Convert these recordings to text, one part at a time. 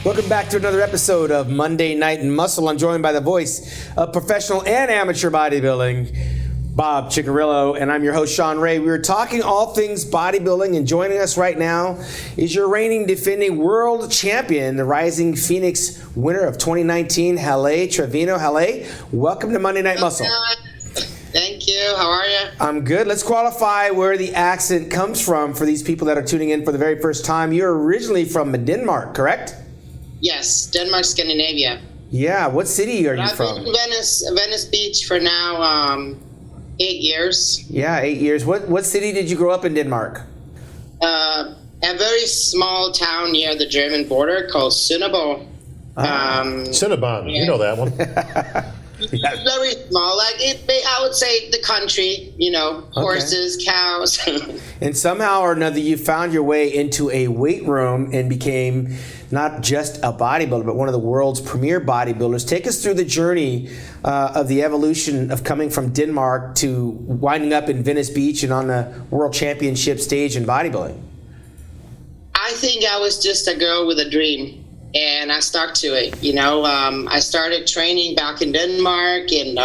Welcome back to another episode of Monday Night Muscle. I'm joined by the voice of professional and amateur bodybuilding, Bob Ciccarillo, and I'm your host, Sean Ray. We are talking all things bodybuilding, and joining us right now is your reigning defending world champion, the Rising Phoenix winner of 2019, Helle Trevino. Helle, welcome to Monday Night Muscle. Thank you. How are you? I'm good. Let's qualify where the accent comes from for these people that are tuning in for the very first time. You're originally from Denmark, correct? Yes, Denmark, Scandinavia. Yeah. What city are you from? I've been in Venice Beach for now 8 years. Yeah, 8 years. What city did you grow up in Denmark? A very small town near the German border called Sønderborg. Cinnabon, yeah. You know that one. Very small, I would say the country, horses, cows. And somehow or another, you found your way into a weight room and became not just a bodybuilder, but one of the world's premier bodybuilders. Take us through the journey of the evolution of coming from Denmark to winding up in Venice Beach and on the world championship stage in bodybuilding. I think I was just a girl with a dream. And I stuck to it, I started training back in Denmark, and,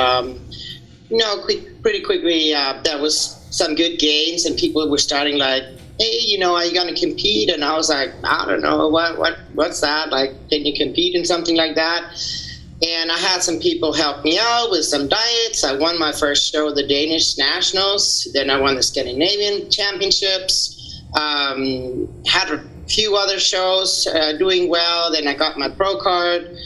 pretty quickly, there was some good gains, and people were starting like, hey, are you going to compete? And I was like, I don't know, what's that? Like, can you compete in something like that? And I had some people help me out with some diets. I won my first show, the Danish Nationals. Then I won the Scandinavian Championships. Had a few other shows doing well. Then I got my pro card.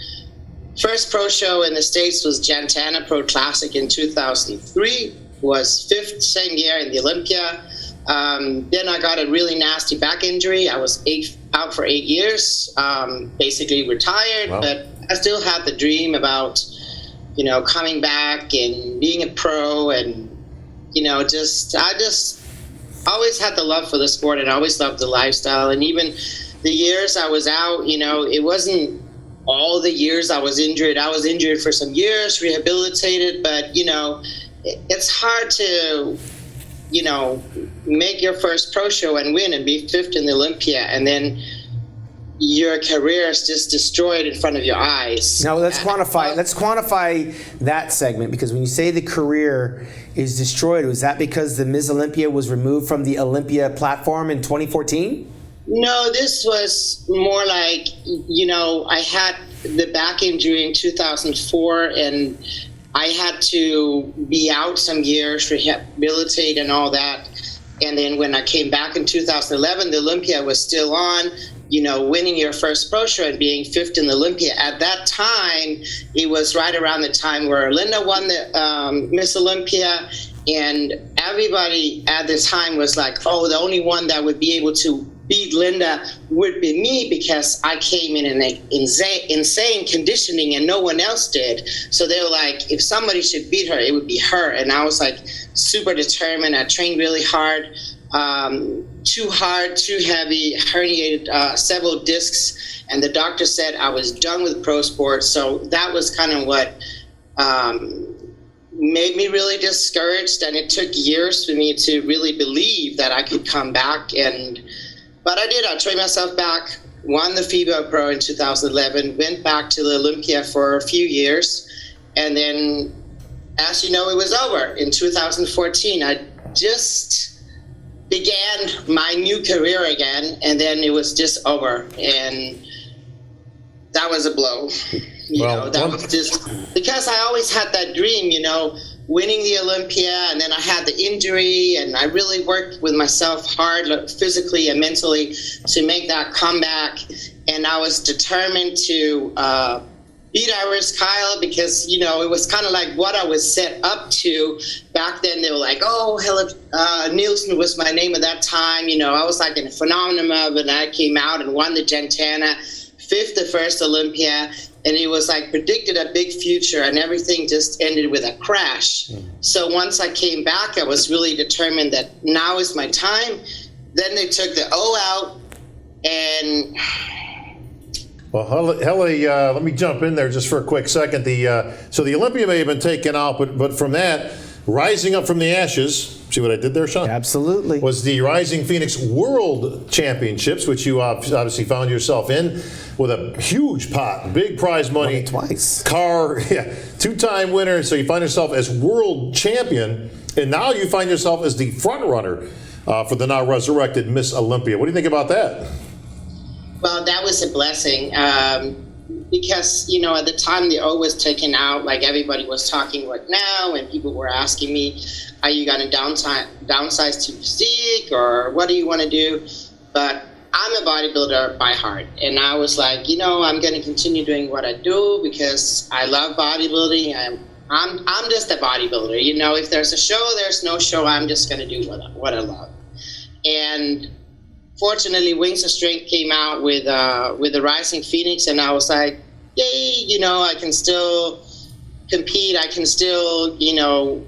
First pro show in the States was Jantana Pro Classic in 2003. Was fifth, same year in the Olympia. Then I got a really nasty back injury. I was out for 8 years, basically retired. Wow. But I still had the dream about, coming back and being a pro, and, I just always had the love for the sport, and I always loved the lifestyle. And even the years I was out, it wasn't all the years I was injured. I was injured for some years, rehabilitated, but, it's hard to, make your first pro show and win and be fifth in the Olympia, and then your career is just destroyed in front of your eyes. Now let's quantify that segment, because when you say the career is destroyed, was that because the Ms. Olympia was removed from the Olympia platform in 2014? No, this was more like, I had the back injury in 2004, and I had to be out some years, rehabilitate and all that. And then when I came back in 2011, the Olympia was still on. Winning your first pro show and being fifth in the Olympia. At that time, it was right around the time where Linda won the Miss Olympia, and everybody at the time was like, oh, the only one that would be able to beat Linda would be me, because I came in an insane conditioning and no one else did. So they were like, if somebody should beat her, it would be her. And I was like super determined. I trained really hard. Too hard, too heavy, herniated several discs, and the doctor said I was done with pro sports. So that was kind of what made me really discouraged, and it took years for me to really believe that I could come back. But I did. I trained myself back, won the FIBA Pro in 2011, went back to the Olympia for a few years, and then, as you know, it was over in 2014. I just began my new career again, and then it was just over, and that was a blow. That was just because I always had that dream, winning the Olympia, and then I had the injury, and I really worked with myself hard, physically and mentally, to make that comeback, and I was determined to beat Iris Kyle, because, it was kind of like what I was set up to. Back then, they were like, oh, Helle Nielsen was my name at that time. I was like in a phenomenon, and I came out and won the Jantana, fifth the first Olympia, and it was like predicted a big future, and everything just ended with a crash. So once I came back, I was really determined that now is my time. Then they took the O out, and Well, let me jump in there just for a quick second. So the Olympia may have been taken out, but from that, rising up from the ashes. See what I did there, Sean? Absolutely. Was the Rising Phoenix World Championships, which you obviously found yourself in, with a huge pot, big prize money. Twice. Car, yeah, two-time winner. So you find yourself as world champion, and now you find yourself as the front runner for the now resurrected Miss Olympia. What do you think about that? Well, that was a blessing. Because, you know, at the time the O was taken out, like everybody was talking what now, and people were asking me, are you going to downsize to physique, or what do you want to do? But I'm a bodybuilder by heart, and I was like, you know, I'm going to continue doing what I do because I love bodybuilding. I'm just a bodybuilder. You know, if there's a show, there's no show. I'm just going to do what I love. And fortunately, Wings of Strength came out with the Rising Phoenix, and I was like, yay, you know, I can still compete. I can still, you know,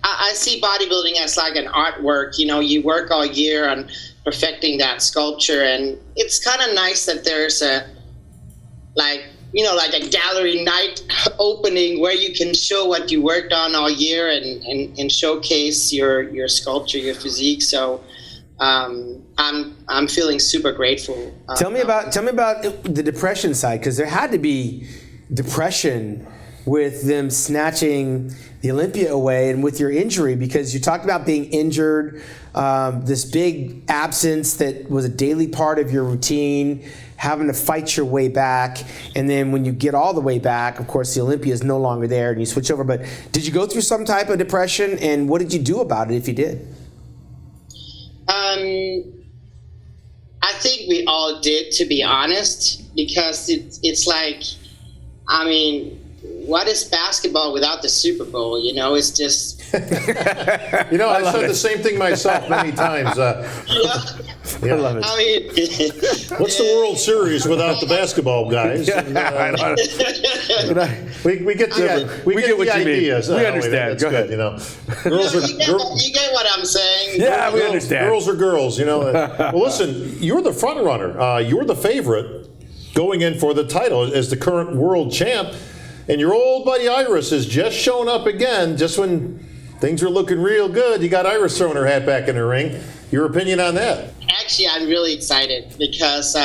I see bodybuilding as like an artwork. You know, you work all year on perfecting that sculpture, and it's kind of nice that there's a, like, you know, like a gallery night opening where you can show what you worked on all year and showcase your sculpture, your physique. So I'm feeling super grateful. Tell me about the depression side, because there had to be depression with them snatching the Olympia away and with your injury, because you talked about being injured, this big absence that was a daily part of your routine, having to fight your way back, and then when you get all the way back, of course, the Olympia is no longer there and you switch over. But did you go through some type of depression, and what did you do about it if you did? I think we all did, to be honest, because it's like, I mean, what is basketball without the Super Bowl? You know, it's just. You know, I said the same thing myself many times. I love it. I mean, what's the World Series without the basketball guys? And, we get the ideas. We understand. That's Go good. ahead. You know, you get what I'm saying. Yeah, we understand. Girls are girls. You know. Well, listen, you're the front runner. You're the favorite going in for the title as the current world champ, and your old buddy Iris has just shown up again. Just when things are looking real good, you got Iris throwing her hat back in the ring. Your opinion on that? Actually, I'm really excited because,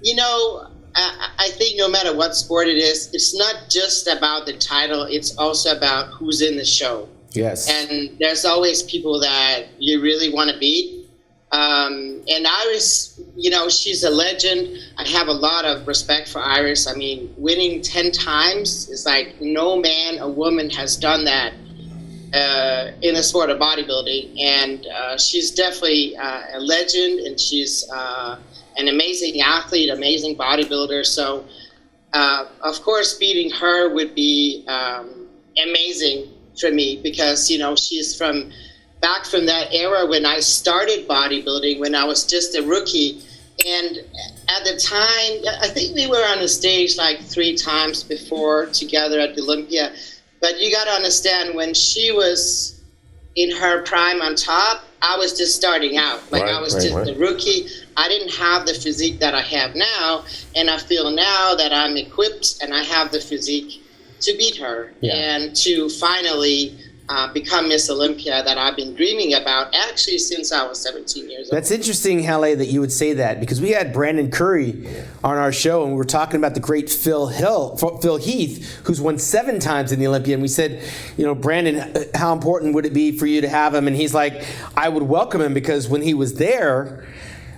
you know, I think no matter what sport it is, it's not just about the title. It's also about who's in the show. Yes. And there's always people that you really want to beat. And Iris, you know, she's a legend. I have a lot of respect for Iris. I mean, winning 10 times is like no man or woman has done that in the sport of bodybuilding. And she's definitely a legend, and she's an amazing athlete, amazing bodybuilder. So, of course, beating her would be amazing for me because, you know, she's back from that era when I started bodybuilding, when I was just a rookie. And at the time, I think we were on the stage like 3 times before together at the Olympia. But you got to understand, when she was in her prime on top, I was just starting out. Like, I was just a rookie. I didn't have the physique that I have now. And I feel now that I'm equipped and I have the physique to beat her and to finally become Miss Olympia that I've been dreaming about actually since I was 17 years old. That's interesting, Helle, that you would say that, because we had Brandon Curry on our show, and we were talking about the great Phil Heath, who's won 7 times in the Olympia. And we said, you know, Brandon, how important would it be for you to have him? And he's like, I would welcome him, because when he was there,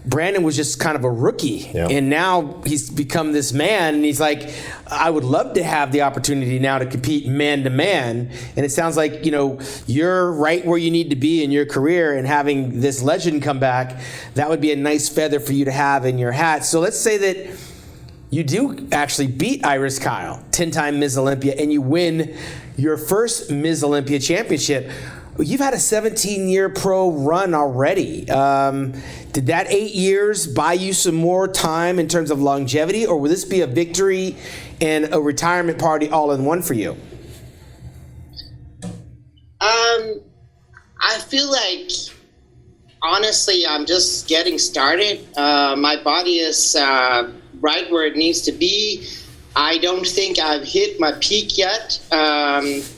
Brandon was just kind of a rookie, and now he's become this man, and he's like, I would love to have the opportunity now to compete man to man. And it sounds like, you know, you're right where you need to be in your career, and having this legend come back, that would be a nice feather for you to have in your hat. So let's say that you do actually beat Iris Kyle, 10-time Ms. Olympia, and you win your first Ms. Olympia championship. You've had a 17-year pro run already. Did that 8 years buy you some more time in terms of longevity, or will this be a victory and a retirement party all in one for you? I feel like, honestly, I'm just getting started. My body is right where it needs to be. I don't think I've hit my peak yet.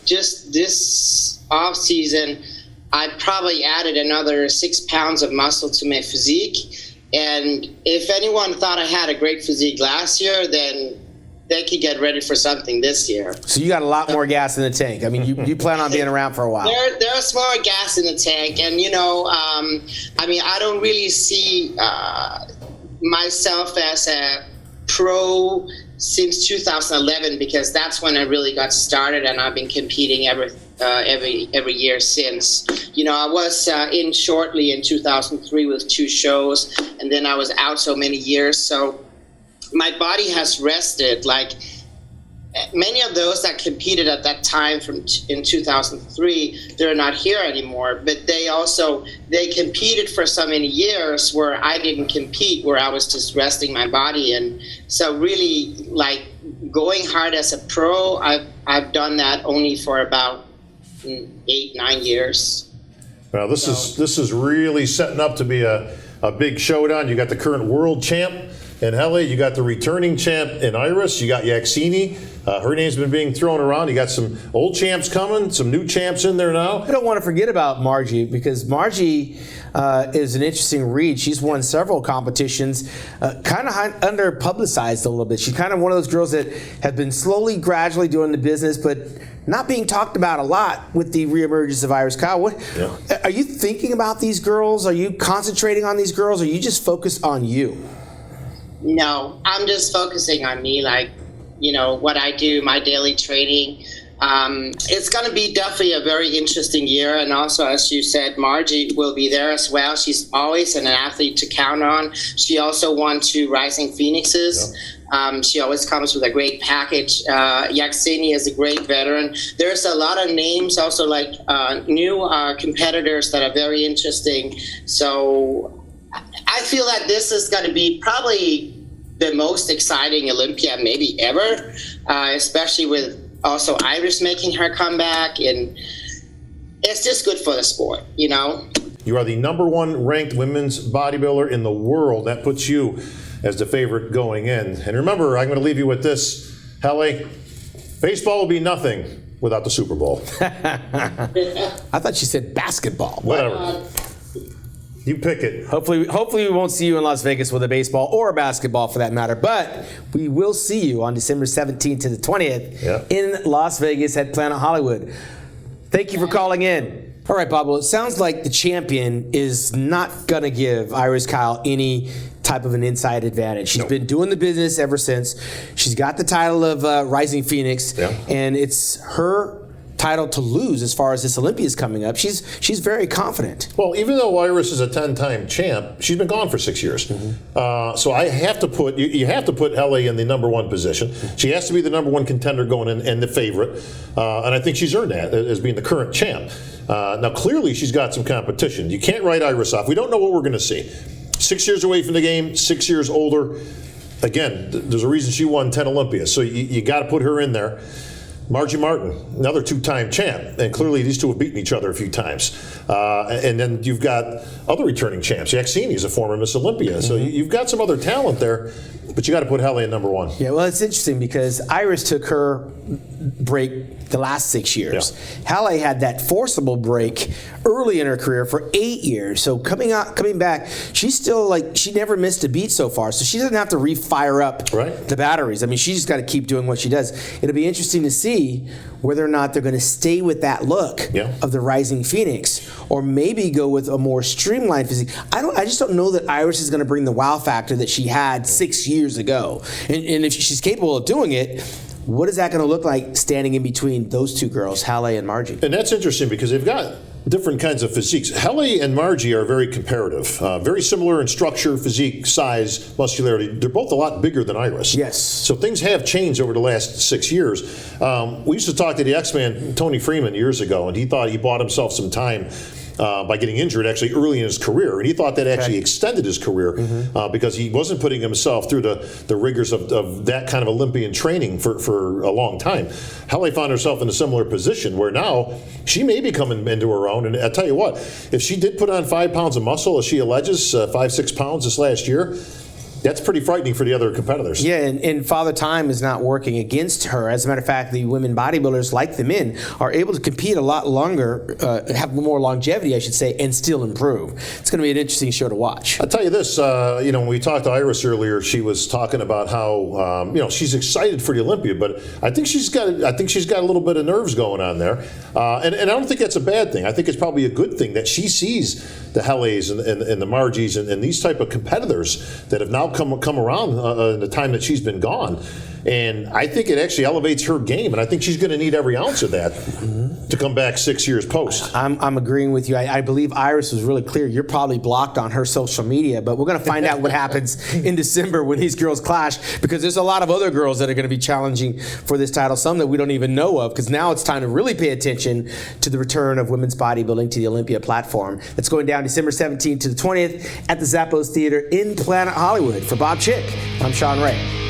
Just this off season, I probably added another 6 pounds of muscle to my physique. And if anyone thought I had a great physique last year, then they could get ready for something this year. So you got a lot more gas in the tank. I mean, you plan on being around for a while. There's more gas in the tank. And, I mean, I don't really see myself as a pro since 2011, because that's when I really got started, and I've been competing every year since. I was in shortly in 2003 with 2 shows, and then I was out so many years. So my body has rested. Like many of those that competed at that time in 2003, they're not here anymore. But they competed for so many years where I didn't compete, where I was just resting my body. And so really, like, going hard as a pro, I've done that only for about 8-9 years. Well, this is really setting up to be a big showdown. You got the current world champ in Helle. You got the returning champ in Iris. You got Yaxini. Her name's been being thrown around. You got some old champs coming, some new champs in there now. I don't want to forget about Margie, because Margie is an interesting read. She's won several competitions, kind of under publicized a little bit. She's kind of one of those girls that have been slowly, gradually doing the business, but not being talked about a lot with the reemergence of Iris Kyle. Are you thinking about these girls? Are you concentrating on these girls? Or are you just focused on you? No, I'm just focusing on me, like, what I do, my daily training. It's going to be definitely a very interesting year. And also, as you said, Margie will be there as well. She's always an athlete to count on. She also won 2 Rising Phoenixes. Yeah. She always comes with a great package. Yaxini is a great veteran. There's a lot of names also, like new competitors that are very interesting. So I feel that this is going to be probably the most exciting Olympia maybe ever, especially with also Iris making her comeback. And it's just good for the sport, You are the #1 ranked women's bodybuilder in the world. That puts you as the favorite going in. And remember, I'm going to leave you with this, Helle. Baseball will be nothing without the Super Bowl. I thought she said basketball. Whatever. You pick it. Hopefully we won't see you in Las Vegas with a baseball or a basketball for that matter, but we will see you on December 17th to the 20th in Las Vegas at Planet Hollywood. Thank you for calling in. All right, Bob, well, it sounds like the champion is not going to give Iris Kyle any type of an inside advantage. She's been doing the business ever since. She's got the title of Rising Phoenix, and it's her title to lose as far as this Olympia is coming up. She's very confident. Well, even though Iris is a 10-time champ, she's been gone for 6 years. So I have to put you have to put Helle in the #1 position. She has to be the #1 contender going in and the favorite, and I think she's earned that as being the current champ. Now, clearly, she's got some competition. You can't write Iris off. We don't know what we're going to see. 6 years away from the game, 6 years older. Again, there's a reason she won 10 Olympias, so you got to put her in there. Margie Martin, another 2-time champ, and clearly these two have beaten each other a few times. And then you've got other returning champs. Yaxini is a former Miss Olympia, so you've got some other talent there, but you got to put Helle in #1. Yeah, well, it's interesting because Iris took her break the last 6 years. Yeah. Helle had that forcible break early in her career for 8 years. So coming back, she's still she never missed a beat so far. So she doesn't have to refire up the batteries. I mean, she's just got to keep doing what she does. It'll be interesting to see whether or not they're going to stay with that look of the Rising Phoenix, or maybe go with a more streamlined physique. I just don't know that Iris is going to bring the wow factor that she had 6 years ago. And if she's capable of doing it, what is that going to look like standing in between those two girls, Helle and Margie? And that's interesting because they've got different kinds of physiques. Helle and Margie are very comparative, very similar in structure, physique, size, muscularity. They're both a lot bigger than Iris. Yes. So things have changed over the last 6 years. We used to talk to the X-Man, Tony Freeman, years ago, and he thought he bought himself some time by getting injured actually early in his career, and he thought that actually extended his career because he wasn't putting himself through the rigors of that kind of Olympian training for a long time. Helle found herself in a similar position where now she may be coming into her own, and I'll tell you what, if she did put on 5 pounds of muscle, as she alleges, 5-6 pounds this last year, That's pretty frightening for the other competitors. Yeah, and Father Time is not working against her. As a matter of fact, the women bodybuilders, like the men, are able to compete a lot longer, have more longevity, I should say, and still improve. It's going to be an interesting show to watch. I'll tell you this, when we talked to Iris earlier, she was talking about how, she's excited for the Olympia, but I think she's got a little bit of nerves going on there. And I don't think that's a bad thing. I think it's probably a good thing that she sees the Helles and the Margies and these type of competitors that have now come around in the time that she's been gone. And I think it actually elevates her game, and I think she's going to need every ounce of that to come back 6 years post. I'm agreeing with you. I believe Iris was really clear. You're probably blocked on her social media, but we're going to find out what happens in December when these girls clash, because there's a lot of other girls that are going to be challenging for this title, some that we don't even know of, because now it's time to really pay attention to the return of women's bodybuilding to the Olympia platform. That's going down December 17th to the 20th at the Zappos Theater in Planet Hollywood. For Bob Chick, I'm Sean Ray.